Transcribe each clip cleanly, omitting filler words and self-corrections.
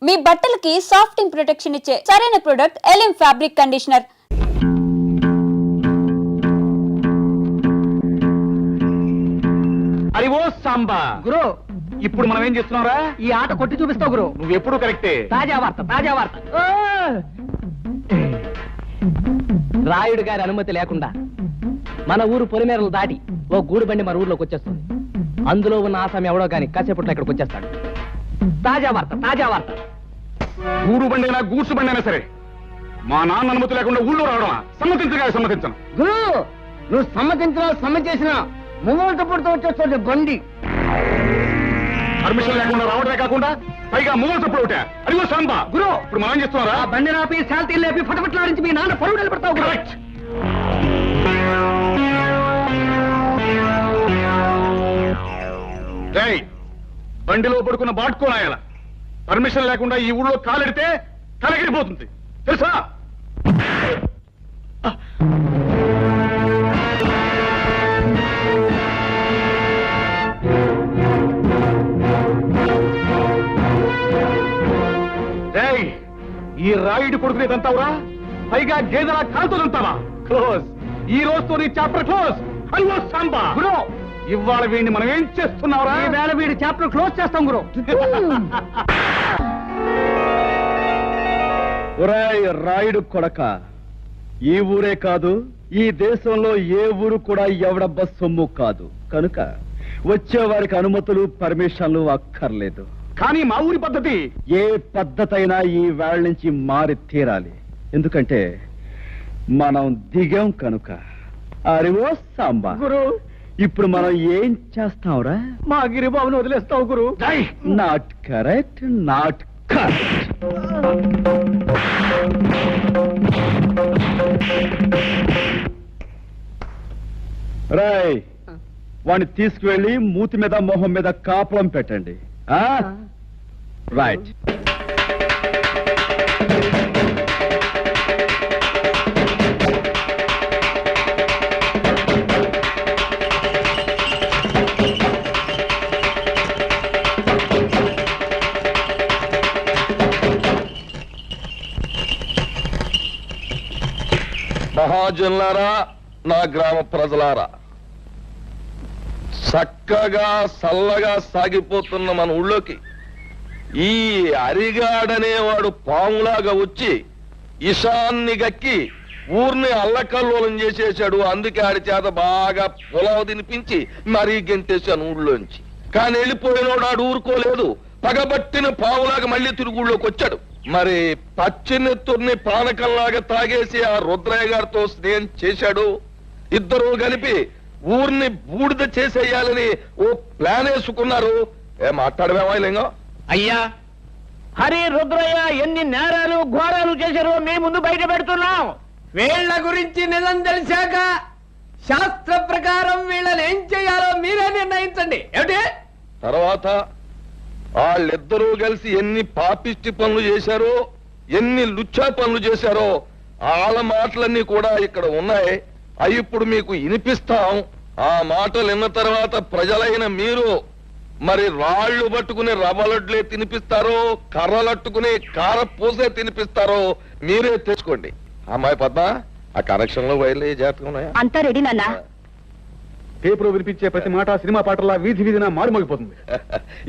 మీ బట్టలకి సాఫ్టింగ్ ప్రొటెక్షన్ ఇచ్చే సరైన ప్రొడక్ట్ ఎలిమ్ ఫ్యాబ్రిక్ కండిషనర్. అరివో సాంబా గురు, ఇప్పుడు మనం ఏం చేస్తున్నావురా? ఈ ఆట కొట్టి చూపిస్తావు గురు. నువ్వు ఎప్పుడు కరెక్టే. తాజా వార్త, తాజా వార్త. రాయుడు గారి అనుమతి లేకుండా మన ఊరు పొలిమేరలు దాటి ఓ గూడు బండి మన ఊర్లోకి వచ్చేస్తుంది. అందులో ఉన్న ఆసామి ఎవడో గాని కాసేపట్లో ఇక్కడికి వచ్చేస్తాడు. తాజా వార్త, తాజా వార్త. గూడు బండైనా గూడ్సు బండైనా సరే మా నాన్న అనుమతి లేకుండా ఊళ్ళో రావడమా? సమ్మతించగా సమ్మతించను. గురు, నువ్వు సమ్మతించినా సమ్మతించినా ముంగోళ్ళతో పుడుతూ వచ్చేస్తుంది బండి. పర్మిషన్ లేకుండా రావడమే కాకుండా పైగా మూగలు తప్పుడు ఒకటే. అదిగో సాంబా గురు, ఇప్పుడు మనం ఏం చేస్తున్నారా? ఆ బండి నాపి శాల్తీలు లేపి ఫటఫట్లాడించి మీ నాన్న పరువు నిలబడతావు. కరెక్ట్. బండిలో పడుకున్న బాటుకోనాయాల పర్మిషన్ లేకుండా ఈ ఊళ్ళో కాలెడితే తలగిరిపోతుంది తెలుసా? ఈ రాయుడు కొడుకునేదంతావురా? పైగా గేదెలా కాలుతోదంతావా? క్లోజ్. ఈ రోజుతో నీ చాప్టర్ క్లోజ్. హలో సాంబా. గురు, ఇవాళ వీడిని మనం ఏం చేస్తున్నావురా? ఈ వేళ వీడి చాప్టర్ క్లోజ్ చేస్తాం గురు. ఒరేయ్ రాయుడు కొడక, ఈ ఊరే కాదు ఈ దేశంలో ఏ ఊరు కూడా ఎవడబ్బ సొమ్ము కాదు. కనుక వచ్చే వారికి అనుమతులు పర్మిషన్లు అక్కర్లేదు. కానీ మా ఊరి పద్ధతి ఏ పద్ధతైనా ఈ వేళ నుంచి మారి తీరాలి. ఎందుకంటే మనం దిగాం కనుక. అరివో సాంబా, గురు, ఇప్పుడు మనం ఏం చేస్తాంరా? మా గిరిబాబుని వదిలేస్తావు గురు. Not correct, not correct. రాయ్, వాణ్ణి తీసుకువెళ్ళి మూతి మీద మొహం మీద కాపురం పెట్టండి. రైట్. మహాజనులారా, నా గ్రామ ప్రజలారా, చక్కగా చల్లగా సాగిపోతున్న మన ఊళ్ళోకి ఈ అరిగాడనేవాడు పాములాగా వచ్చి ఇషాన్ని గక్కి ఊర్ని అల్లకల్లోలం చేసేశాడు. అందుకే ఆడి చేత బాగా పొలావు తినిపించి మరీ గెంటేశాను ఊళ్ళోంచి. కానీ వెళ్ళిపోయినోడు ఆడు ఊరుకోలేదు. పగబట్టిన పావులాగా మళ్ళీ తిరుగు ఊళ్ళోకి వచ్చాడు. మరి పచ్చినెత్తుర్ని పానకంలాగా తాగేసి ఆ రుద్రయ్య గారితో స్నేహం చేశాడు. ఇద్దరు కలిపి ఊరిని బూడిద చేసేయాలని ఓ ప్లాన్ వేసుకున్నారు. మాట్లాడమేమా లింగం? అయ్యా, హరి రుద్రయ్య ఎన్ని నేరాలు ఘోరాలు చేశారో మీ ముందు బయట పెడుతున్నాం. వీళ్ళ గురించి నిజం తెలిసాక శాస్త్ర ప్రకారం వీళ్ళని ఏం చేయాలో మీరే నిర్ణయించండి. ఏమిటి? తర్వాత వాళ్ళిద్దరూ కలిసి ఎన్ని పాపిష్టి పనులు చేశారో, ఎన్ని లుచ్చా పనులు చేశారో వాళ్ళ మాటలన్నీ కూడా ఇక్కడ ఉన్నాయి. అవి ఇప్పుడు మీకు వినిపిస్తాం. ఆ మాటలు విన్న తర్వాత ప్రజలైన మీరు మరి రాళ్లు పట్టుకుని రవ్వలడ్లే తినిపిస్తారో, కర్రలట్టుకుని కారపూసే తినిపిస్తారో మీరే తెచ్చుకోండి. అమ్మాయి పద్మ, ఆ కనెక్షన్ లో వైర్లు జాగ్రత్తగా ఉన్నాయా? అంతా రెడీ నాన్న. పేపర్ వినిపించే ప్రతి మాట సినిమా పాటలా వీధి వీధిన మారుమోగిపోతుంది.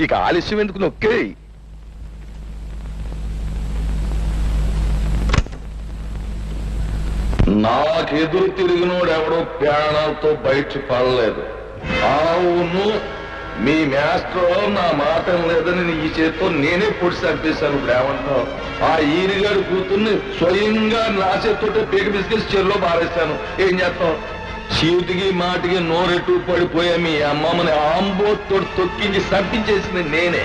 ఇక ఆలస్యం ఎందుకు, నొక్కే. నాకెదురు తిరిగినోడు ఎవడో ప్రాణాలతో బయట పడలేదు. అవును, మీ మాస్టర్ నా మాట లేదని ఈ చేతితో నేనే పొడి చంపేశాను. ఇప్పుడు ఏమంటావు? ఆ ఈరిగాడు కూతుర్ని స్వయంగా నా చేతితో పీక బిస్కెట్స్ చెరులో బారేస్తాను. ఏం చేస్తావు? చీటికి మాటికి నోరెట్టు పడిపోయా మీ అమ్మమ్మని ఆంబోతో తొక్కించి చంపించేసింది నేనే.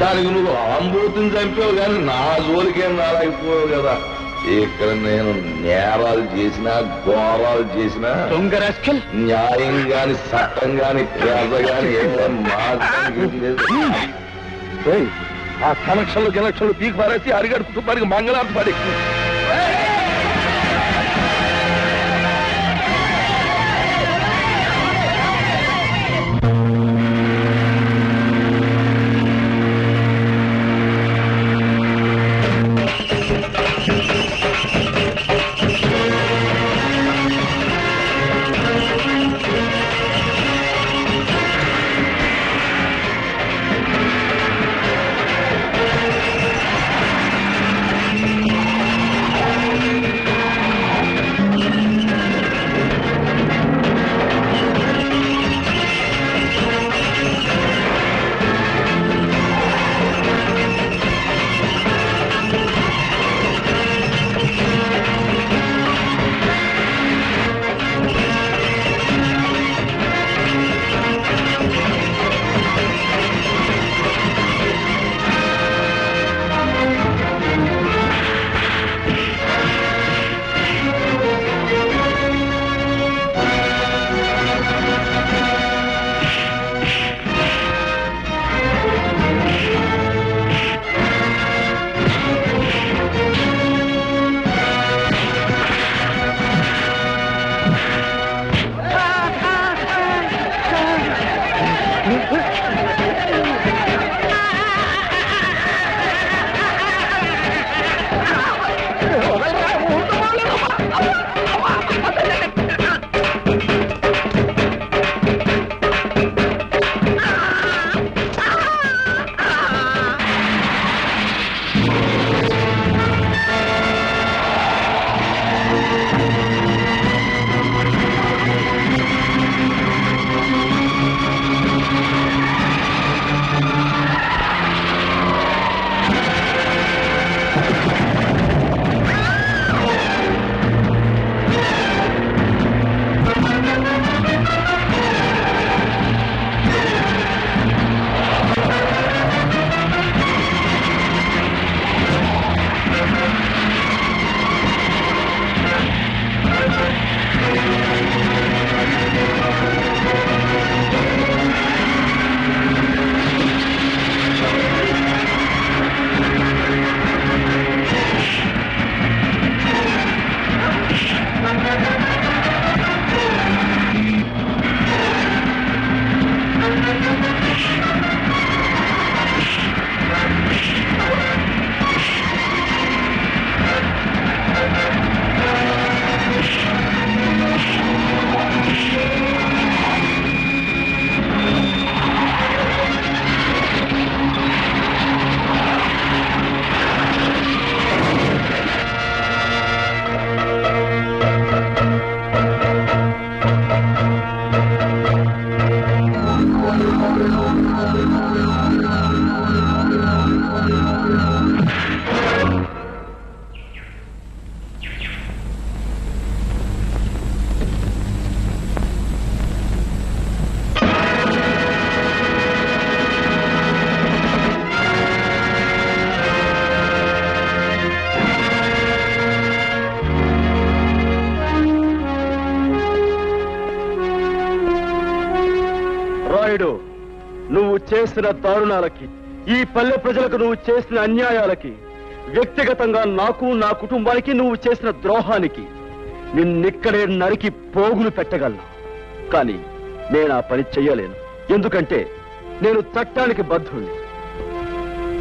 దానికి నువ్వు ఆంబోతుని చంపావు కానీ నా జోలికేం రాలేకపోయావు కదా. ఇక్కడ నేను నేరాలు చేసినా ఘోరాలు చేసినా న్యాయం గాని చట్టం గాని పేద గాని ఆ కనెక్షన్లు కనెక్షన్లు పీకి పారేసి అరిగడు కుటుంబానికి మంగళార్తి పడి చేసిన దారుణాలకి, ఈ పల్లె ప్రజలకు నువ్వు చేసిన అన్యాయాలకి, వ్యక్తిగతంగా నాకు నా కుటుంబానికి నువ్వు చేసిన ద్రోహానికి నిన్నిక్కడే నరికి పోగులు పెట్టగలను. కానీ నేను ఆ పని చెయ్యలేను. ఎందుకంటే నేను చట్టానికి బద్ధుణ్ణి.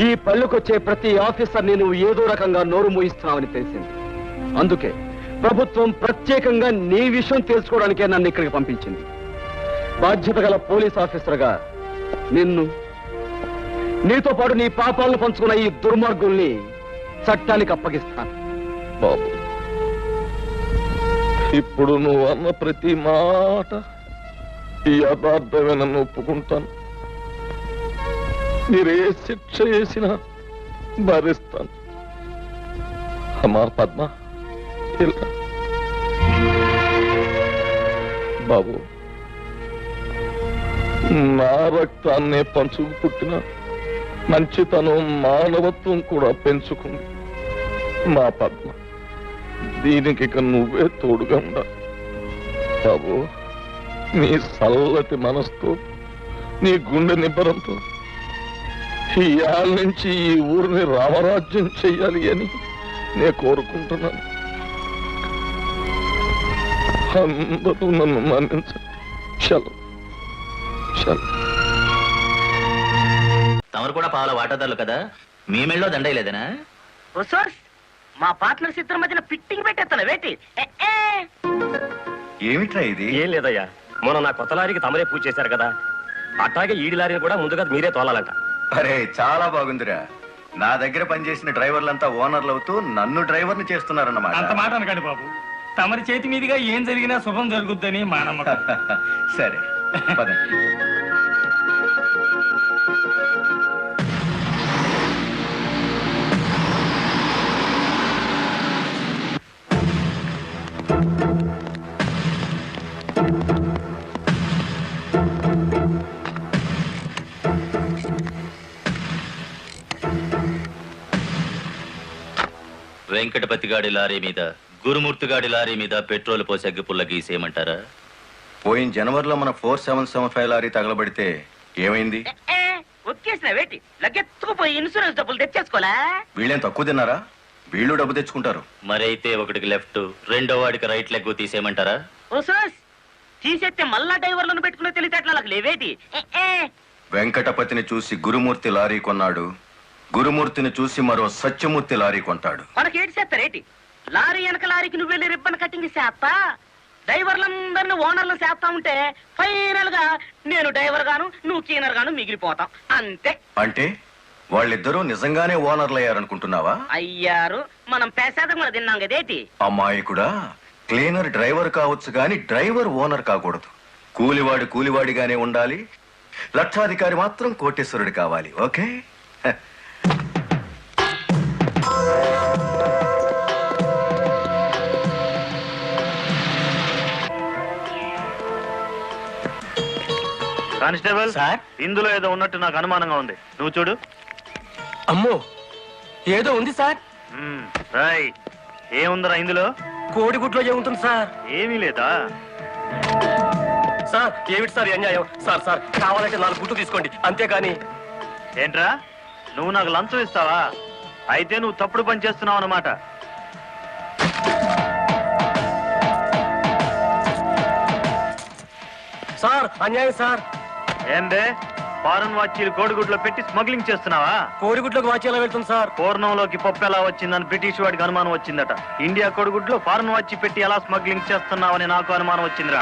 ఈ పల్లెకొచ్చే ప్రతి ఆఫీసర్ని నువ్వు ఏదో రకంగా నోరు మూయిస్తున్నావని తెలిసింది. అందుకే ప్రభుత్వం ప్రత్యేకంగా నీ విషయం తెలుసుకోవడానికే నన్ను ఇక్కడికి పంపించింది. బాధ్యత గల పోలీస్ ఆఫీసర్గా నిన్ను, నీతో పాటు నీ పాపాలను పంచుకున్న ఈ దుర్మార్గుల్ని చట్టానికి అప్పగిస్తాను. బాబు, ఇప్పుడు నువ్వు అన్న ప్రతి మాట ఈ యథార్థమేనని ఒప్పుకుంటాను. మీరే శిక్ష చేసినా భరిస్తాను. అమ్మా పద్మ, ఇలా బాబు, నా రక్తాన్నే పంచుకు పుట్టిన మంచితనం, మానవత్వం కూడా పెంచుకుంది మా పద్మ. దీనికి ఇక నువ్వే తోడుగా ఉండాలి బాబు. నీ చల్లటి మనసుతో, నీ గుండె నిబ్బరంతో ఈ ఏళ్ళ నుంచి ఈ ఊరిని రామరాజ్యం చెయ్యాలి అని నేను కోరుకుంటున్నాను. అందరూ నన్ను మన్నించండి. చలో చలో. తమరు కూడా పాల వాటాదారులు కదా, మీ మెళ్ళో దండయలేదనా? మా పార్ట్నర్స్ ఇద్దరి మధ్యన ఫిట్టింగ్ పెట్టేస్తాను వేటి. ఏమిట్రా ఇది? ఏం లేదయ్యా, మొన్న నా కొత్త లారీకి తమరే పూజ చేశారు కదా, అట్లాగే ఈడి లారీని కూడా ముందుగా మీరే తోలాలంట. అరే చాలా బాగుందిరా. నా దగ్గర పనిచేసిన డ్రైవర్లంతా ఓనర్లు అవుతూ నన్ను డ్రైవర్ని చేస్తున్నారన్నమాట. అంత మాట అనకండి బాబు. తమరి చేతి మీదుగా ఏం జరిగినా శుభం జరుగుద్దని మా నమ్మకం. సరే పదండి. వెంకటపతి గాడి లారీ మీద, గురుమూర్తి గాడి లారీ మీద పెట్రోల్ పోసి అగ్గిపుల్ల గీసేయమంటారా? పోయిన జనవరిలో మన 4775 లారీ తగలబడితే ఏమైంది? ఒక్కేసిన వేటి లగ్గెత్తుకుపోయి ఇన్సూరెన్స్ డబ్బులు తెచ్చేసుకోలే. వీళ్ళేం తక్కువ తిన్నారా? వీళ్ళు డబ్బు తెచ్చుకుంటారు. మరైతే ఒకటికి లెఫ్ట్, రెండో వాడికి రైట్ లెగ్ తీసేయమంటారా? ఓ సోస్, తీసేస్తే మళ్ళా డ్రైవర్లను పెట్టుకునే తెలివితేటలు నాకు లేవేటి. వెంకటపతిని చూసి గురుమూర్తి లారీ కొన్నాడు, గురుమూర్తిని చూసి మరో సత్యమూర్తి లారీ కొంటాడు. మనకి ఏటి చేస్తారేటి? లారీ వెనక లారీకి నువ్వు వెళ్ళి రిబ్బన్ కట్టింగ్ చేస్తా, డ్రైవర్లందరినీ ఓనర్లు చేస్తా ఉంటే ఫైనల్ గా నేను డ్రైవర్ గాను నువ్వు క్లీనర్ గాను మిగిలిపోతాం అంతే. అంటే వాళ్ళిద్దరూ నిజంగానే ఓనర్లు అయ్యారనుకుంటున్నావా? అయ్యారు, మనం పేసాదం కూడా తిన్నాం కదేటి. అమ్మాయి కూడా క్లీనర్ డ్రైవర్ కావచ్చు గాని డ్రైవర్ ఓనర్ కాకూడదు. కూలివాడు కూలివాడిగానే ఉండాలి, లక్షాధికారి మాత్రం కోటేశ్వరుడు కావాలి. ఓకే? కానిస్టేబుల్ సార్, ఇందులో ఏదో ఉన్నట్టు నాకు అనుమానంగా ఉంది, నువ్వు చూడు. అమ్మో, ఏదో ఉంది సార్. రైట్. ఏముందరా ఇందులో? కోడిగుడ్లో ఏముంటుంది సార్? ఏమీ లేదా సార్? ఏమిటి సార్ ఈ అన్యాయం? సార్ సార్, కావాలంటే 4 గుడ్లు తీసుకోండి, అంతేకాని. ఏంట్రా, నువ్వు నాకు లంచం ఇస్తావా? అయితే నువ్వు తప్పుడు పని చేస్తున్నావు అన్నమాట. సార్ అన్యాయం సార్. ఏందే, ఫారెన్ వాచీలు కోడిగుడ్లో పెట్టి స్మగ్లింగ్ చేస్తున్నావా? కోడిగుడ్లోకి వాచి ఎలా వెళ్తుంది సార్? పూర్ణంలోకి పప్పు ఎలా వచ్చిందని బ్రిటిష్ వాడికి అనుమానం వచ్చిందట. ఇండియా కోడిగుడ్లో ఫారెన్ వాచి పెట్టి ఎలా స్మగ్లింగ్ చేస్తున్నావని నాకు అనుమానం వచ్చిందిరా.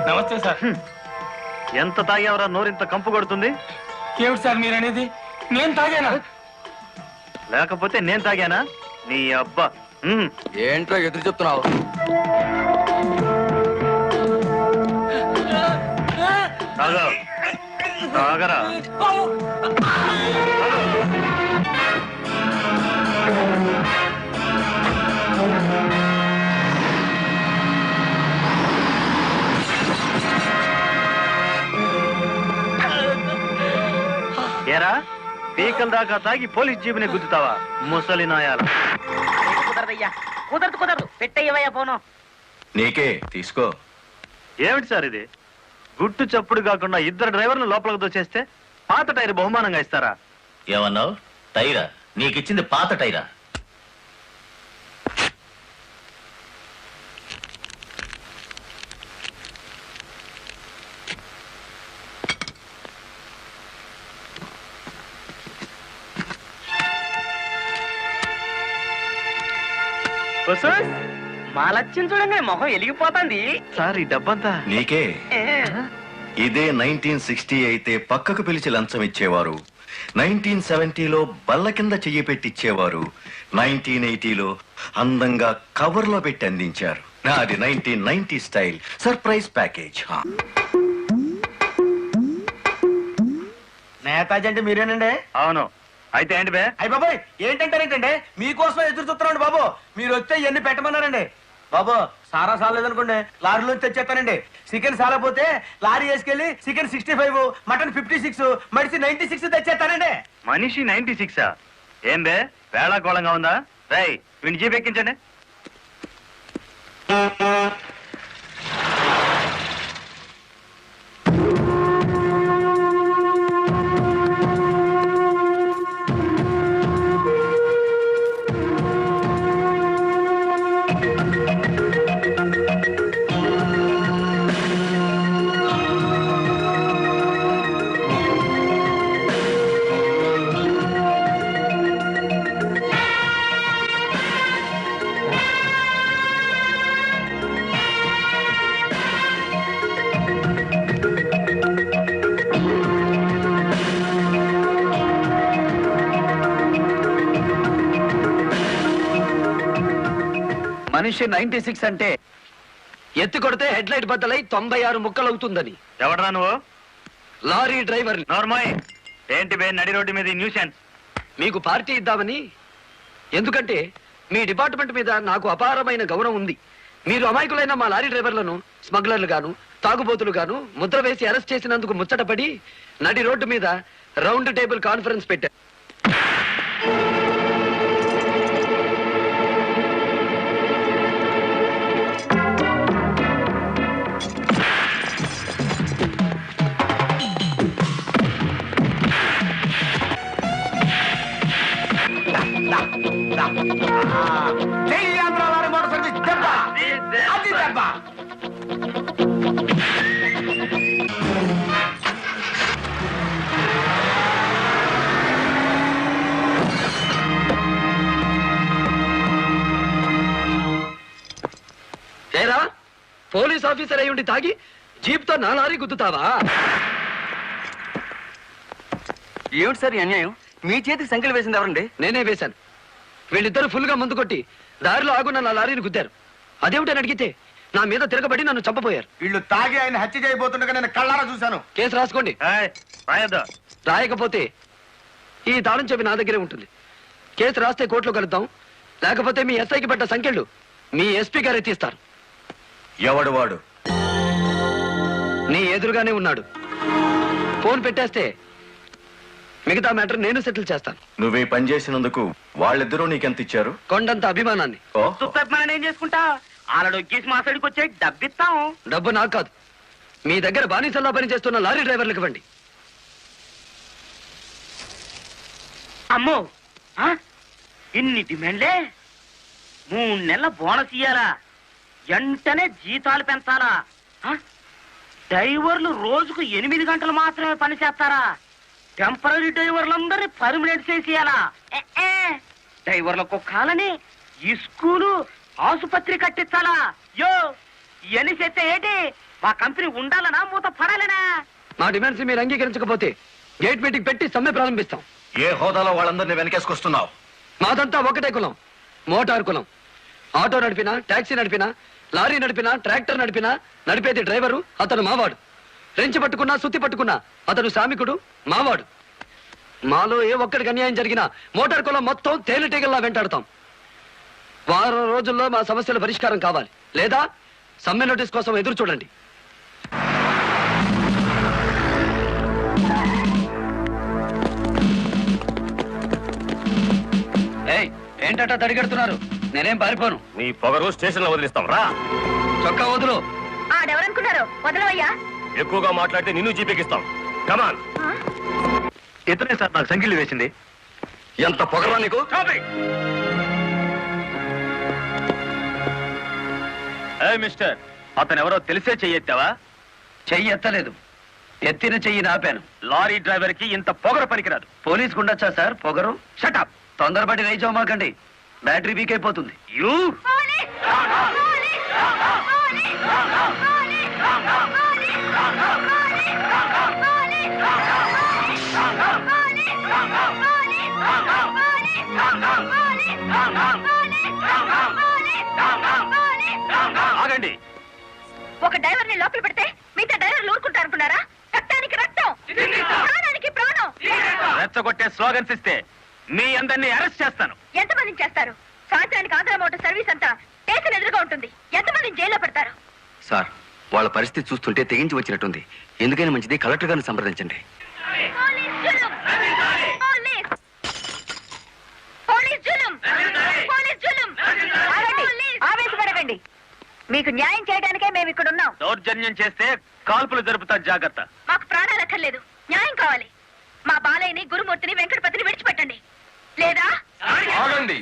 నమస్తే సార్. ఎంత తాగేవరా నోరింత కంపు కొడుతుంది? ఏమిటి సార్ మీరు అనేది? నేను తాగానా? లేకపోతే నేను తాగానా? నీ అబ్బా. ఏంట్రా ఎదురు చెప్తున్నావు? తాగా, తాగరా. ఏరా, పీక పీకల దాకా తాగి పోలీస్ జీబుని గుద్దుతావా ముసలి నాయాల? కుదరదయ్యా, కుదరదు పెట్టయ్యవయ్యా పోను. నీకే తీసుకో. ఏమిటి సార్ ఇది? గుట్టు చప్పుడు కాకుండా ఇద్దరు డ్రైవర్లు లోపలికి దోచేస్తే పాత టైర్ బహుమానంగా ఇస్తారా? ఏమన్నావు? టైరా? నీకిచ్చింది పాత టైరా? మా లక్ష్యం చూడండి, మొహం వెలిగిపోతుంది. సార్ ఈ డబ్బంతా నీకే. ఇదే 1960 అయితే పక్కకు పిలిచి లంచం ఇచ్చేవారు. 1970లో బల్ల కింద చెయ్యి పెట్టిచ్చేవారు. 1980లో అందంగా కవర్లో పెట్టి అందించారు. నాది 1990 స్టైల్ సర్ప్రైజ్ ప్యాకేజ్. నేతాజీ అంటే మీరేనండి? అవును. అయితే ఏంటి బే? అయ్య బాబాయ్, ఏంటంటారేంటండి? మీకోసం ఎదురు చూస్తున్నాండి బాబు. మీరు వస్తే ఇవన్నీ పెట్టమన్నారండి బాబు. సారా సాలేదనుకోండి, లారీలో తెచ్చేస్తానండి. చికెన్ సాలపోతే లారీ వేసుకెళ్ళి చికెన్ 65, మటన్ 56, మడిసి 96 తెచ్చేస్తానండి. మనిషి 96ఆ? ఏం బే వేళాకోళంగా ఉందా? రై వీడిని జీప్ ఎక్కించండి. మనిషి 96 అంటే ఎత్తి కొడితే హెడ్ లైట్ బద్దలై 96 ముక్కలు అవుతుందని. ఎవడరా నువ్వు? Lorry driver. నార్మల్. ఏంటి బే నడి రోడ్డు మీద న్యూసెన్స్? మీకు పార్టీ ఇద్దామని. ఎందుకంటే మీ డిపార్ట్మెంట్ మీద నాకు అపారమైన గౌరవం ఉంది. మీరు అమాయకులైన మా లారీ డ్రైవర్లను స్మగ్లర్లు గాను తాగుబోతులు గాను ముద్ర వేసి అరెస్ట్ చేసినందుకు ముచ్చటపడి నడి రోడ్డు మీద రౌండ్ టేబుల్ కాన్ఫరెన్స్ పెట్టారు. ఏరా, పోలీస్ ఆఫీసర్ అయి ఉండి తాగి జీప్తో నా లారీ గుద్దుతావా? ఏమిటి సార్ ఈ అన్యాయం? మీ చేతికి సంఖ్యలు వేసింది ఎవరండి? నేనే వేశాను. వీళ్ళిద్దరు ఫుల్ గా ముందు కొట్టి దారిలో ఆగున్న నా లారీని గుద్దారు. అదేమిటని అడిగితే నా మీద తిరగబడి నన్ను చంపపోయారు. వీళ్ళు తాగి ఆయన హత్య చేయబోతుండగా నేను కళ్ళారా చూశాను. కేసు రాసుకోండి. రాయొద్దా? రాయకపోతే ఈ తాళం చెవి నా దగ్గరే ఉంటుంది. కేసు రాస్తే కోర్టులో కలుద్దాం. లేకపోతే మీ ఎస్ఐకి పడ్డ సంఖ్యలు మీ ఎస్పీ గారే తీస్తారు. ఎవడు వాడు? నీ ఎదురుగానే ఉన్నాడు. ఫోన్ పెట్టేస్తే మిగతా మ్యాటర్ నేను సెటిల్ చేస్తాను. నువ్వే పని చేసినందుకు వాళ్ళిద్దరూ నీకెంత ఇచ్చారు? కొండంత అభిమానాన్ని. మనం ఏం చేసుకుంటా? ఆలడు గీసి మా సైడ్కి వచ్చే డబ్బిస్తాం. డబ్బు నాకు కాదు, మీ దగ్గర బానిసల్లా పని చేస్తున్న లారీ డ్రైవర్లకు ఇవ్వండి. అమ్మో, ఇన్ని డిమాండ్లే? 3 నెలల బోనస్ ఇయ్యాలా? వెంటనే జీతాలు పెంచాలా? డ్రైవర్లు రోజుకు 8 గంటలు మాత్రమే పని చేస్తారా? టెంపరీ డ్రైవర్లందరినీ పర్మనెంట్ చేసేయాలా? డ్రైవర్లకు కాలని ఈ స్కూలు ఆసుపత్రి కట్టించాలా? యో ఇవన్నీ చేస్తే ఏంటి? మా కంపెనీ ఉండాలనా మూత పడాలనా? మా డిమాండ్స్ మీరు అంగీకరించకపోతే గేట్ మీటింగ్ పెట్టి సమ్మె ప్రారంభిస్తాం. ఏ హోదాలో వాళ్ళందరినీ వెనకేసుకొస్తున్నావు? మాదంతా ఒకటే కులం, మోటార్ కులం. ఆటో నడిపినా, టాక్సీ నడిపినా, లారీ నడిపినా, ట్రాక్టర్ నడిపినా నడిపేది డ్రైవరు, అతను మావాడు. రెంచి పట్టుకున్నా, సుత్తి పట్టుకున్నా అతను శ్రామికుడు, మావాడు. మాలో ఏ ఒక్కడికి అన్యాయం జరిగినా మోటార్ కులం మొత్తం తేనెటీగల్లా వెంటాడతాం. వారం రోజుల్లో మా సమస్యల పరిష్కారం కావాలి, లేదా సమ్మె నోటీస్ కోసం ఎదురు చూడండి. ఏంటట తడిగడుతున్నారు? నేనేం పారిపోను. నీ పొగరు స్టేషన్ లో వదిలిస్తాం రా. చొక్కా వదులు. ఆడెవరనుకున్నారు? వదలవయ్యా. ఎక్కువగా మాట్లాడితే నిన్ను జీపేకిస్తాం. కమాన్. ఇతనే సార్ నాకు సంఖ్యలు వేసింది. ఎంత పొగరా నీకు? మిస్టర్, అతను ఎవరో తెలిసే చెయ్యెత్తావా? చెయ్యి ఎత్తలేదు, ఎత్తిన చెయ్యి నాపాను. లారీ డ్రైవర్ కి ఇంత పొగర పనికిరాదు. పోలీసుకు ఉండొచ్చా సార్ పొగరు? షటప్. తొందరపడి రైచోమాకండి, బ్యాటరీ వీక్ అయిపోతుంది. యూ ఆగండి. ఒక డ్రైవర్ ని లోపల పెడితే మిగతా డ్రైవర్లు ఊరుకుంటారు అనుకున్నారా? రక్తానికి రక్తం, ప్రాణానికి ప్రాణం. రెచ్చగొట్టే స్లోగన్స్ ఇస్తే మీ అందరినీ అరెస్ట్ చేస్తాను. ఎంతమందిని చేస్తారు? సాయంత్రానికి ఆంధ్ర మోటార్ సర్వీస్ అంతా స్టేషన్ ఎదురుగా ఉంటుంది. ఎంతమందిని జైల్లో పెడతారు? సార్, వాళ్ళ పరిస్థితి చూస్తుంటే తెగించి వచ్చినట్టుంది. ఎందుకైనా మంచిది కలెక్టర్ గారిని సంప్రదించండి. ఆవేశపడకండి. మీకు న్యాయం చేయడానికే మేము ఇక్కడ ఉన్నాం. దౌర్జన్యం చేస్తే కాల్పులు జరుపుతారు, జాగ్రత్త. మాకు ప్రాణాలు అక్కర్లేదు, న్యాయం కావాలి. మా బాలయ్యని, గురుమూర్తిని, వెంకటపతిని విడిచిపెట్టండి. లేదా ఆగండి.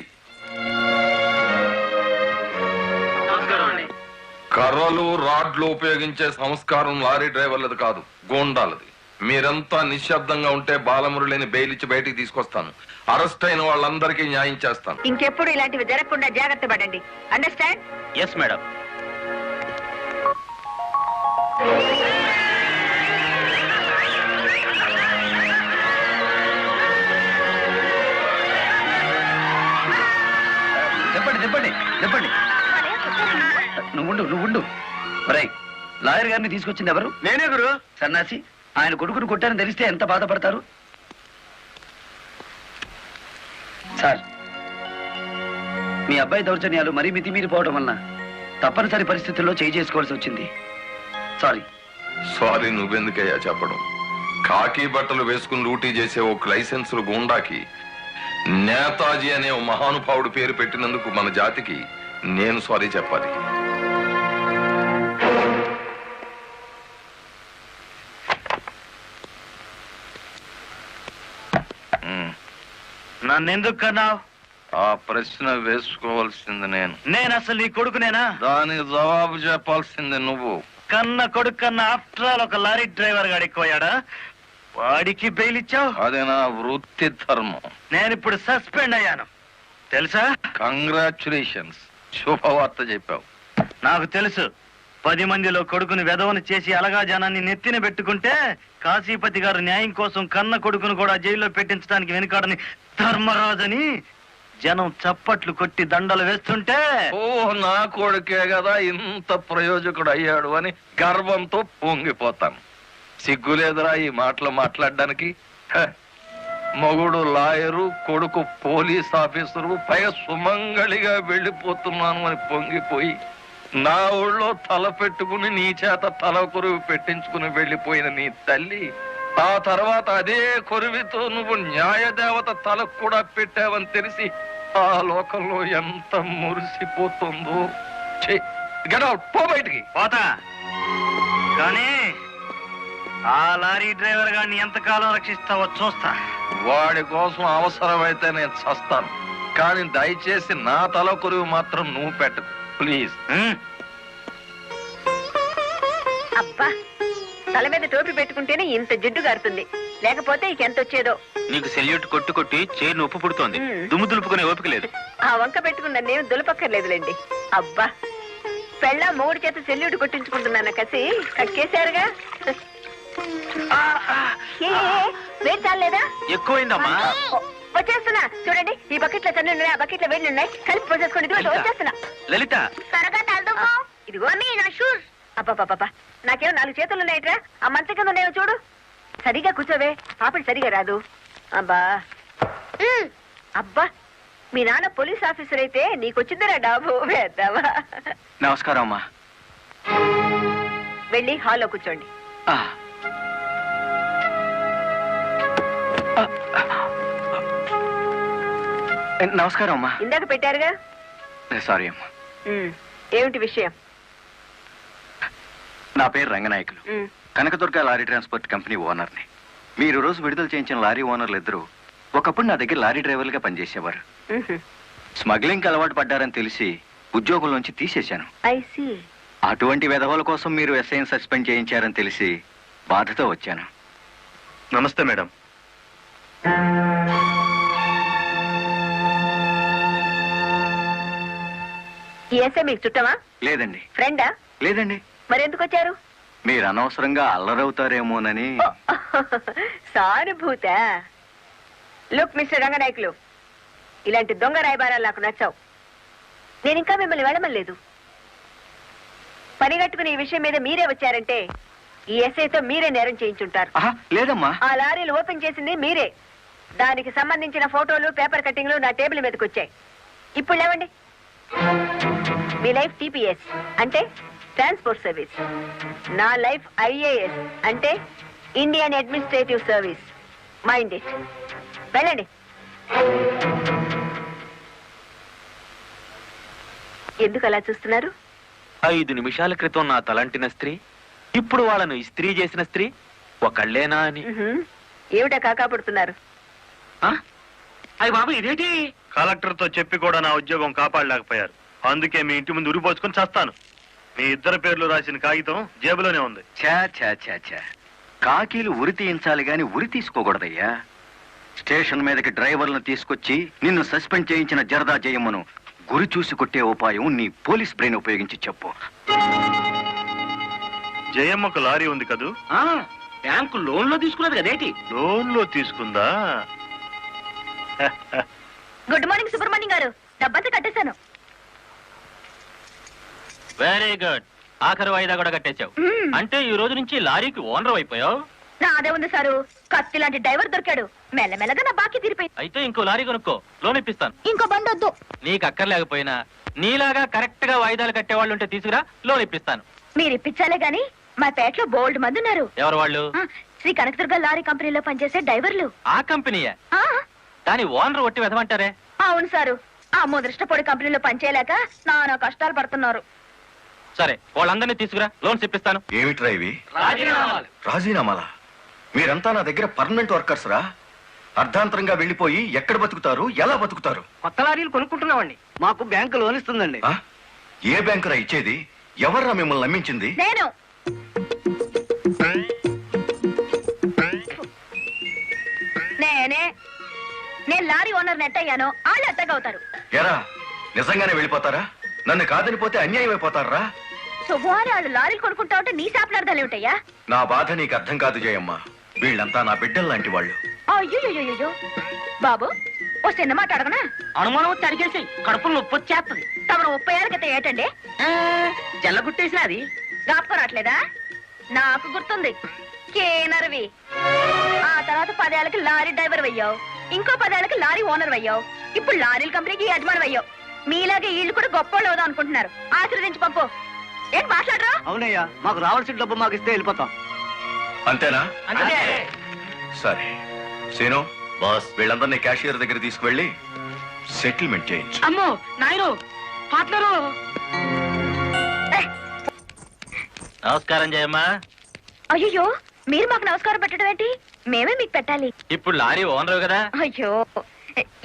కర్రలు రాడ్లు ఉపయోగించే సంస్కారం లారీ డ్రైవర్లది కాదు, గోండాలది. మీరంతా నిశ్శబ్దంగా ఉంటే బాలమురళిని బెయిలిచ్చి బయటికి తీసుకొస్తాను. అరెస్ట్ అయిన వాళ్ళందరికీ న్యాయం చేస్తాను. ఇంకెప్పుడు ఇలాంటివి జరగకుండా జాగ్రత్త పడండి. అండర్స్టాండ్? Yes madam. చెప్పండి చెప్పండి చెప్పండి. నువ్వుండు. రై, లాయర్ గారిని తీసుకొచ్చింది ఎవరు? నేనే గురు. సన్నాసి, ఆయన కొడుకును కొట్టారని తెలిస్తే ఎంత బాధపడతారు? సార్, మీ అబ్బాయి దౌర్జన్యాలు మరీ మితిమీరిపోవడం వలన తప్పనిసరి పరిస్థితుల్లో చేయి చేసుకోవాల్సి వచ్చింది. సారీ నువ్వెందుకయ్యా చెప్పడం? కాకి బట్టలు వేసుకుని డ్యూటీ చేసే ఒక లైసెన్సులు గుండాకి నేతాజీ అనే ఓ మహానుభావుడు పేరు పెట్టినందుకు మన జాతికి నేను సారీ చెప్పాలి. నన్నెందుకు కన్నావు? ఆ ప్రశ్న వేసుకోవాల్సింది నేను అసలు నీ కొడుకునేనా? దానికి జవాబు చెప్పాల్సింది నువ్వు. కన్న కొడుకు కన్నా ఆఫ్టర్ ఆల్ ఒక లారీ డ్రైవర్ గాడు ఎక్కువయ్యాడా? వాడికి బెయిల్ ఇచ్చావు. అదే నా వృత్తి ధర్మం. నేను ఇప్పుడు సస్పెండ్ అయ్యాను తెలుసా? కంగ్రాచులేషన్స్, శుభవార్త చెప్పావు. నాకు తెలుసు. 10 మందిలో కొడుకుని వెధవను చేసి అలగా జనాన్ని నెత్తిన పెట్టుకుంటే కాశీపతి గారు న్యాయం కోసం కన్న కొడుకును కూడా జైల్లో పెట్టించడానికి వెనుకాడని ధర్మరాజని జనం చప్పట్లు కొట్టి దండలు వేస్తుంటే, ఓ నా కొడుకే కదా ఇంత ప్రయోజకుడు అయ్యాడు అని గర్వంతో పొంగిపోతాను. సిగ్గులేదురా ఈ మాటలు మాట్లాడడానికి? మొగుడు లాయరు, కొడుకు పోలీస్ ఆఫీసరు, పైగా సుమంగళిగా వెళ్ళిపోతున్నాను అని పొంగిపోయి నా ఊళ్ళో తల పెట్టుకుని నీ చేత తల కొరువు పెట్టించుకుని వెళ్ళిపోయిన నీ తల్లి ఆ తర్వాత అదే కొరువితో నువ్వు న్యాయదేవత తలకు కూడా పెట్టావని తెలిసి ఆ లోకంలో ఎంత మురిసిపోతుందో. పో బయటికి. పోతా, కానీ ఆ లారీ డ్రైవర్ గారిని ఎంతకాలం రక్షిస్తావో చూస్తా. వాడి కోసం అవసరమైతే నేను చస్తాను, కానీ దయచేసి నా తల కొరువు మాత్రం నువ్వు పెట్టకు ప్లీజ్. అబ్బా, తల మీద టోపీ పెట్టుకుంటేనే ఇంత జిడ్డు గారుతుంది, లేకపోతే ఇకెంత వచ్చేదో. నీకు సెల్యూట్ కొట్టు కొట్టి చేరు ఉప్పు పుడుతోంది, దుమ్ము దులుపుకునే ఓపిక లేదు. ఆ వంక పెట్టుకున్న నేను దులపక్కర్లేదులేండి. అబ్బా, పెళ్ళ మూడు చేత సెల్యూట్ కొట్టించుకుంటున్నాను కసి కక్కేశారుగా. వేడి చాలేదా? ఎక్కువైందమ్మా. వచ్చేస్తున్నా చూడండి. ఈ బకెట్ లో తన్ను ఉన్నాయి, ఆ బకెట్ లో వేడి ఉన్నాయి, కలిపి పోసేసుకోండి. వచ్చేస్తున్నా. లలిత, త్వరగా తలదుకో. ఇదిగో నీ నా షూస్. అబ్బా, నాకేమో 4 చేతులు ఉన్నాయిట్రా. ఆ మంచం కింద ఉన్నాయో చూడు. సరిగా కూర్చోవే, పాపడి సరిగా రాదు. అబ్బా, మీ నాన్న పోలీస్ ఆఫీసర్ అయితే నీకొచ్చిందిరా డాబు. వేద్దావా? నమస్కారం అమ్మా. వెళ్ళి హాల్లో కూర్చోండి. నమస్కారం అమ్మా. ఇందాక పెట్టారుగా. సారీ అమ్మా. ఏమిటి విషయం? నా పేరు Ranganayakulu, Kanakadurga lorry transport company ఓనర్ని. మీరు రోజు విడుదల చేయించిన లారీ ఓనర్లు ఇద్దరు ఒకప్పుడు నా దగ్గర లారీ డ్రైవర్లుగా పనిచేసేవారు. స్మగ్లింగ్ అలవాటు పడ్డారని తెలిసి ఉద్యోగం నుంచి తీసేశాను. అటువంటి వెధవల కోసం మీరు ఎస్ఐని సస్పెండ్ చేయించారని తెలిసి బాధతో వచ్చాను. నమస్తే మేడం. ఈ ఎస్ఐ మీకు చుట్టమా? లేదండి. ఫ్రెండా? లేదండి. మరెందుకు వచ్చారు? మీరు అనవసరంగా అల్లరవుతారేమోనని. సానుభూత. లుక్ మిస్టర్ రంగనాయకులు, ఇలాంటి దొంగ రాయబారాలు నాకు నచ్చావు. నేను ఇంకా మిమ్మల్ని వెళ్ళమలేదు. పనిగట్టుకుని ఈ విషయం మీద మీరే వచ్చారంటే ఈ ఎస్ఐతో మీరే నేరం చేయించుంటారు. లేదమ్మా. ఆ లారీలు ఓపెన్ చేసింది మీరే. దానికి సంబంధించిన ఫోటోలు, పేపర్ కట్టింగ్లు నా టేబుల్ మీదకి వచ్చాయి. ఇప్పుడు లేవండి. మీ లైఫ్ టీపీఎస్ అంటే ట్రాన్స్పోర్ట్ సర్వీస్, నా లైఫ్ ఐఏఎస్ అంటే Indian administrative service. Mind it. వెళ్ళండి. ఎందుకు అలా చూస్తున్నారు? 5 నిమిషాల క్రితం నా తలంటిన స్త్రీ ఇప్పుడు వాళ్ళను ఇస్త్రీ చేసిన స్త్రీ ఒకళ్ళేనా అని. ఏమిటా కాకాపడుతున్నారు? అయ్య బాబు, ఇదేంటి? కలెక్టర్ తో చెప్పి కూడా నా ఉద్యోగం కాపాడలేకపోయారు. అందుకే మీ ఇంటి ముందు ఉరిపోసుకొని చేస్తాను. మీ ఇద్దరు పేర్లు రాసిన కాగితం జేబులోనే ఉంది. చా చా చా చా, కాకీలు ఉరి తీయించాలి గాని ఉరి తీసుకోకూడదయ్యా. స్టేషన్ మీదకి డ్రైవర్లను తీసుకొచ్చి నిన్ను సస్పెండ్ చేయించిన జరదా జయమ్మను గురి చూసి కొట్టే ఉపాయం నీ పోలీస్ బ్రెయిన్ ఉపయోగించి చెప్పు. జయమ్మకు లారీ ఉంది కదూ? బ్యాంకు లోన్ లో తీసుకున్నది కదేటి? లోన్ లో తీసుకుందా? గుడ్ మార్నింగ్ సుబ్రహ్మణ్యం గారు, డబ్బంతా కట్టేశాను. Very good. ఆఖరి వాయిదా కూడా కట్టేశావు. అంటే ఈ రోజు నుంచి లారీకి ఓనర్ అయిపోయావు. నాదే ఉంది సారు, కత్తి లాంటి డ్రైవర్ దొరికాడు. మెల్లమెల్లగా నా బాకీ తీరిపోయింది. అయితే ఇంకో లారీ కొనుక్కో, లోన్ ఇప్పిస్తాను. ఇంకో బండి వద్దు. నీకు అక్కర్లేకపోయినా నీలాగా కరెక్ట్ గా వాయిదాలు కట్టేవాళ్ళు ఉంటే తీసుకురా, లోన్ ఇప్పిస్తాను. మీరు ఇప్పించాలే గాని మా పేటలో బోల్డ్ మంది ఉన్నారు. ఎవరు వాళ్ళు? శ్రీ కనకదుర్గ లారీ కంపెనీలో పనిచేసే డ్రైవర్లు. ఆ కంపెనీయే? దాని ఓనర్ ఒట్టి వెదమంటారే? అవును సారు, ఆ ముదృష్టపొడి కంపెనీలో పనిచేయలేక నానా కష్టాలు పడుతున్నారు. సరే, వాళ్ళందరినీ తీసుకురా, లోన్స్ ఇప్పిస్తాను. ఏమిట్రా ఇవి? రాజీనామాలా? మీరంతా నా దగ్గర పర్మనెంట్ వర్కర్స్ రా. అర్ధాంతరంగా వెళ్ళిపోయి ఎక్కడ బతుకుతారు, ఎలా బతుకుతారు? కొత్త లారీలు కొనుక్కుంటున్నామండి. మాకు బ్యాంకు లోన్ ఇస్తుందండి. ఏ బ్యాంకురా ఇచ్చేది? ఎవర్రా మిమ్మల్ని నమ్మించింది? నేను. నేను లారీ ఓనర్ నెట్ అయ్యాను, వాళ్ళు ఎత్తగవుతారు. ఎరా, నిజంగానే వెళ్ళిపోతారా? నన్ను కాదని పోతే అన్యాయం అయిపోతారా? శుభవారి వాళ్ళు లారీలు కొనుక్కుంటా ఉంటే నీ శాపలార్థాలు ఏమిటయ్యా? నా బాధ నీకు అర్థం కాదు జయమ్మ. వీళ్ళంతా నా బిడ్డలు లాంటి వాళ్ళు. అయ్యో బాబు, ఓ చిన్న మాట అడగనా? అనుమానం వచ్చి అడిగేసి కడుపులో నొప్పి వచ్చేస్తుంది. తమరు 30 ఏళ్ళ క్రితం ఏటండి జల్లగుట్టేసిన అది జ్ఞాపకం రావట్లేదా? నాకు గుర్తుంది, కేనర్వి. ఆ తర్వాత 10 ఏళ్ళకి లారీ డ్రైవర్ అయ్యావు, ఇంకో 10 ఏళ్ళకి లారీ ఓనర్ అయ్యావు, ఇప్పుడు లారీల కంపెనీకి యజమాని అయ్యావు. మీలాగే వీళ్ళు కూడా గొప్పోళ్ళు అవుదాం అనుకుంటున్నారు. ఆశీర్వదించి పంపు. ఏం మాట్లాడరా? అవునయ్యా, మాకు రావాల్సిన డబ్బు మాకు ఇస్తే వెళ్ళిపోతాం. అంతేనా? అంతే. సరే సీను బాస్, వీళ్ళందరినీ క్యాషియర్ దగ్గర తీసుకువెళ్ళి సెటిల్మెంట్ చేయించు. అమ్మో నాయను, పార్ట్నరు. నమస్కారం జయమ్మ. అయ్యో, మీరు మాకు నమస్కారం పెట్టడం ఏంటి? మేమే మీకు పెట్టాలి. ఇప్పుడు లారీ ఓనర్ కదా. అయ్యో,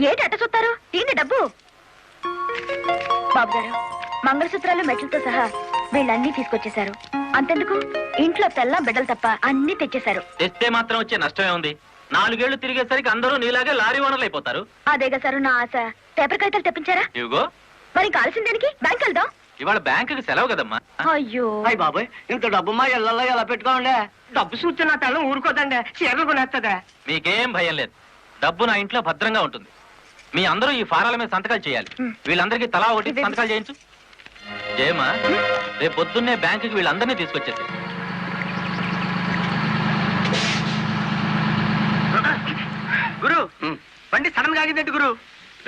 ఏంటి అట్ట చూస్తారు? తీయండి డబ్బు. బాబు గారు, మంగళసూత్రాలు మెట్లతో సహా వీళ్ళన్నీ తీసుకొచ్చేశారు. అంతెందుకు, ఇంట్లో తెల్ల బిడ్డలు తప్ప అన్ని తెచ్చేశారు. తెస్తే మాత్రం వచ్చే నష్టమే ఉంది. 4 ఏళ్లు తిరిగేసరికి అందరూ నీలాగే లారీ ఓనర్లు అయిపోతారు. అదేగా సారు నా ఆశ. పేపర్ కాగితాలు తెప్పించారా? ఇవిగో. మరి కాల్సిన దానికి బ్యాంక్ వెళ్దాం. ఇవాళ బ్యాంకుకి సెలవు కదమ్మా. అయ్యో అయ్యి బాబాయ్, ఇంత డబ్బు మా ఇళ్ళల్లో ఎలా పెట్టుకోండి? డబ్బు చూస్తే నా తల్లం ఊరుకోదండి, చీరలు కొనేస్తుందా? మీకేం భయం లేదు, డబ్బు నా ఇంట్లో భద్రంగా ఉంటుంది. మీ అందరూ ఈ ఫారాల మీద సంతకాలు చేయాలి. వీళ్ళందరికీ తలా ఒకటి సంతకాలు చేయించు. జయమ్మా, రేపు పొద్దున్నే బ్యాంకుకి వీళ్ళందరినీ తీసుకొచ్చేసి. గురు, బండి సడన్ గా ఆగిందండి గురు.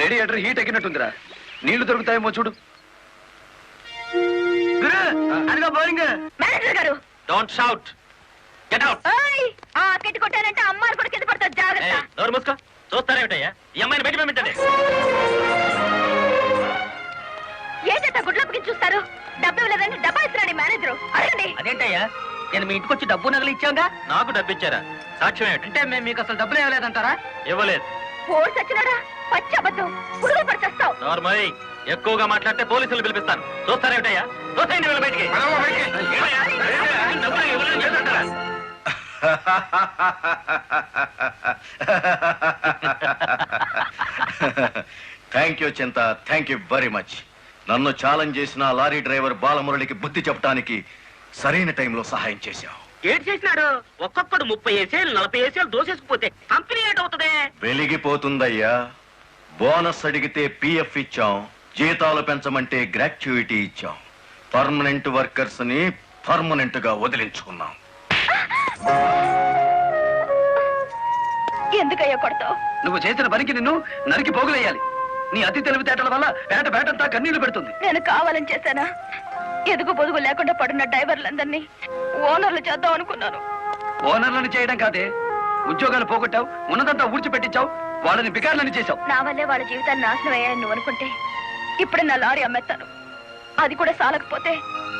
Radiator heat ఎక్కినట్టుందిరా. నీళ్లు దొరుకుతాయేమో చూడు. గురు, అదిగో బౌలింగ్. మేనేజర్ గారు, డోంట్ షౌట్, గెట్ అవుట్. ఆ కెట్టి కొట్టారంటే అమ్మారు కూడా కింద పడతారు, జాగ్రత్త. నోరు మూసుకో. చూస్తారేమిటయ్యా ఈ అమ్మాయిని బయట పంపించండి. ఏంటంటే గుడ్లప్పకి చూస్తారు? డబ్బు ఇవ్వలేదండి, డబ్బా ఇస్తున్నాడు మేనేజరు. అడగండి. అదేంటయ్యా, నేను మీ ఇంటికి వచ్చి డబ్బు నగలు ఇచ్చాగా. నాకు డబ్బు ఇచ్చారా? సాక్ష్యం ఏమిటి? అంటే మేము మీకు అసలు డబ్బులు ఇవ్వలేదంటారా? ఇవ్వలేదు. పోర్స్ వచ్చినాడా? పచ్చి అబద్ధం. పురుగులు పడిచేస్తావు. నార్మల్ ఎక్కువగా మాట్లాడితే పోలీసులు పిలిపిస్తాను. చూస్తారేమిటయ్యా? చూస్తాయండి వీళ్ళ బయటికి. డబ్బులు ఇవ్వలేదు చేద్దంటారా? థ్యాంక్ యూ చింత, థ్యాంక్ యూ వెరీ మచ్. నన్ను ఛాలెంజ్ చేసిన లారీ డ్రైవర్ బాలమురళికి బుద్ధి చెప్పడానికి సరైన టైంలో సహాయం చేశావు. ఏడు చేసినాడు? ఒక్కొక్కడు 30 ఏసేలు 40 ఏసేలు దోసేసుకుపోతే కంపెనీ ఏటవుతుంది? వెలిగిపోతుందయ్యా. బోనస్ అడిగితే పిఎఫ్ ఇచ్చాం, జీతాలు పెంచమంటే గ్రాట్యుయిటీ ఇచ్చాం. పర్మనెంట్ వర్కర్స్ ని పర్మనెంట్ గా వదిలించుకున్నాం. ఎందుకయ్యా కొడతావు? నువ్వు చేసిన పనికి నిన్ను నరికి పోగులేయాలి. నీ అతి తెలివితేటల వల్ల బేటంతా కన్నీళ్లు పెడుతుంది. నేను కావాలని చేశానా? ఎదుగు పొదుగు లేకుండా పడున్న డ్రైవర్లందరినీ ఓనర్లు చేద్దాం అనుకున్నాను. ఓనర్లను చేయడం కాదే, ఉద్యోగాలు పోగొట్టావు, ఉన్నదంతా ఊడ్చిపెట్టించావు, వాళ్ళని బికార్లని చేశావు. నా వల్లే వాళ్ళ జీవితాన్ని నాశనం అయ్యాయని నువ్వు అనుకుంటే ఇప్పుడే నా లారీ అమ్మేస్తాను. అది కూడా సాలకపోతే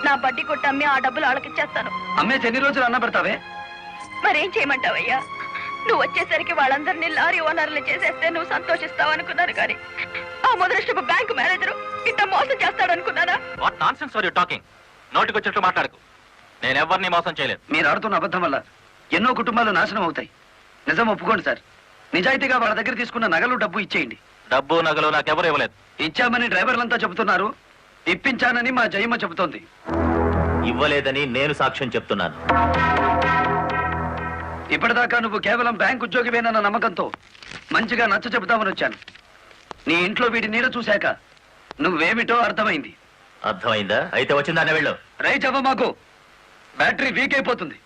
నా బడ్డీ కొట్టి అమ్మి ఆ డబ్బులు వాళ్ళకిచ్చేస్తాను. అమ్మేసి ఎన్ని రోజులు అన్న పెడతావే? మరేం చేయమంటావయ్యా? నువ్వు వచ్చేసరికి వాళ్ళందరినీ లారీ ఓనర్లు చేసేస్తే నువ్వు సంతోషిస్తావు అనుకున్నాను, కానీ ఆ మొదలష్టపు బ్యాంకు మేనేజరు ఇంత మోసం చేస్తాడు అనుకున్నానా? What nonsense are you talking? నోటికి వచ్చినట్లు మాట్లాడకు. నేను ఎవరిని మోసం చేయలేదు. మీరు ఆడుతున్న అబద్ధం వల్ల ఎన్నో కుటుంబాలు నాశనం అవుతాయి. నిజం ఒప్పుకోండి సార్. నిజాయితీగా వాళ్ళ దగ్గర తీసుకున్న నగలు డబ్బు ఇచ్చేయండి. డబ్బు నగలు నాకెవరు ఇవ్వలేదు. ఇచ్చామని డ్రైవర్లంతా చెబుతున్నారు, ఇప్పించానని మా జయమ్మ చెబుతోంది. ఇవ్వలేదని నేను సాక్ష్యం చెప్తున్నాను. ఇప్పటిదాకా నువ్వు కేవలం బ్యాంక్ ఉద్యోగివేనన్న నమ్మకంతో మంచిగా నచ్చ చెబుతామని వచ్చాను. నీ ఇంట్లో వీడి నీడ చూశాక నువ్వేమిటో అర్థమైంది. అర్థమైందా? అయితే వచ్చిందానే వెళ్ళు. రైట్ అవ్వ, మాకు బ్యాటరీ వీక్ అయిపోతుంది.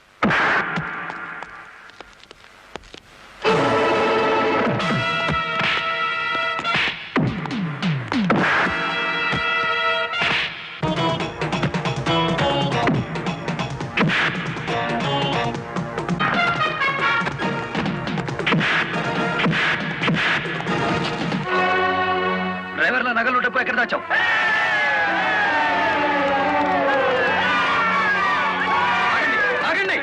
డ్రైవర్ల నగలు డబ్బు ఎక్కడ దాచావు? ఆగండి.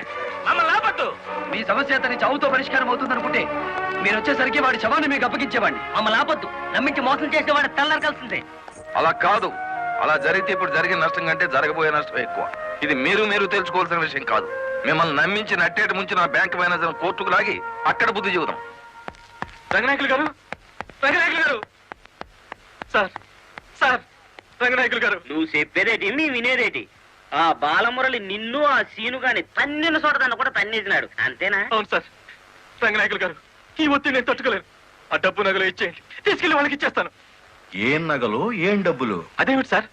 మీ సమస్య అతని చావుతో పరిష్కారం అవుతుందనుకుంటే మీరు వచ్చేసరికి వాడి శవాన్ని మీకు అప్పగించేవాడిని. మమ్మల్ని ఆపొద్దు. నమ్మించి మోసం చేసేవాడి తెల్లరకాల్సిందే. అలా కాదు. అలా జరిగితే ఇప్పుడు జరిగిన నష్టం కంటే జరగబోయే నష్టం ఎక్కువ. ఇది మీరు తెలుసుకోవాల్సిన విషయం కాదు. మిమ్మల్ని నమ్మించి నట్టేటి ముంచి నా బ్యాంక్ మేనేజర్ కోర్టుకు లాగి అక్కడ బుద్ధి చెబుదాం. రంగనాయకులు గారు, రంగనాయకులు గారు, సార్ రంగనాయకులు గారు. నువ్వు చెప్పేదేటి నీ వినేదేటి? ఆ బాలమురళి నిన్ను ఆ సీను గాని తన్నిన చోటదాన్ని కూడా తన్నేసినాడు, అంతేనా? అవును సార్. రంగనాయకులు గారు, ఈ ఒత్తిడి నేను తట్టుకోలేను. ఆ డబ్బు నగలు ఇచ్చేయండి, తీసుకెళ్లి వాళ్ళకి ఇచ్చేస్తాను. ఏం నగలు, ఏం డబ్బులు? అదేమిటి సార్,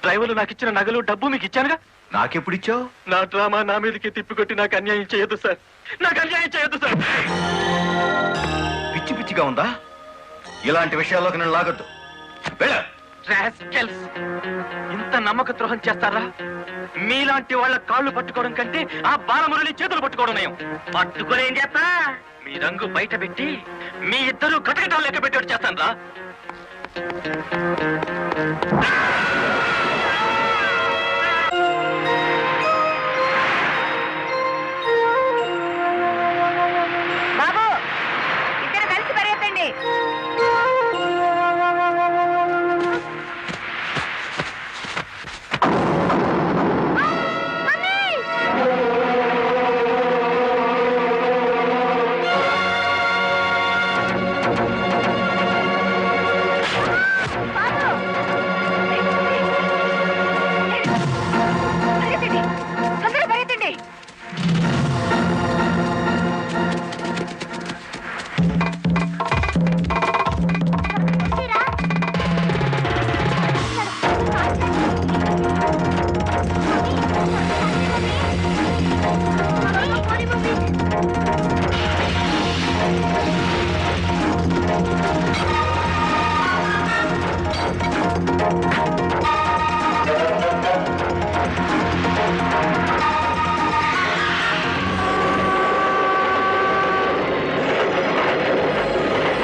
డ్రైవర్లు నాకు ఇచ్చిన నగలు డబ్బు మీకు ఇచ్చానుగా. నాకెప్పుడిచ్చావు? నా డ్రామా నా మీదకి తిప్పికొట్టి నాకు అన్యాయం చేయొద్దు సార్. నాకు అన్యాయం చేయొద్దు సార్. పిచ్చి పిచ్చిగా ఉందా? ఇలాంటి విషయాల్లోకి నేను లాగొద్దు. ఇంత నమ్మక ద్రోహం చేస్తారా? మీలాంటి వాళ్ళ కాళ్ళు పట్టుకోవడం కంటే ఆ బాలమురళి చేతులు పట్టుకోవడం నయం. పట్టుకొని ఏం చేస్తా? మీ రంగు బయట పెట్టి మీ ఇద్దరు కటకటాలు లెక్క పెట్టేట్టు చేస్తాను రా.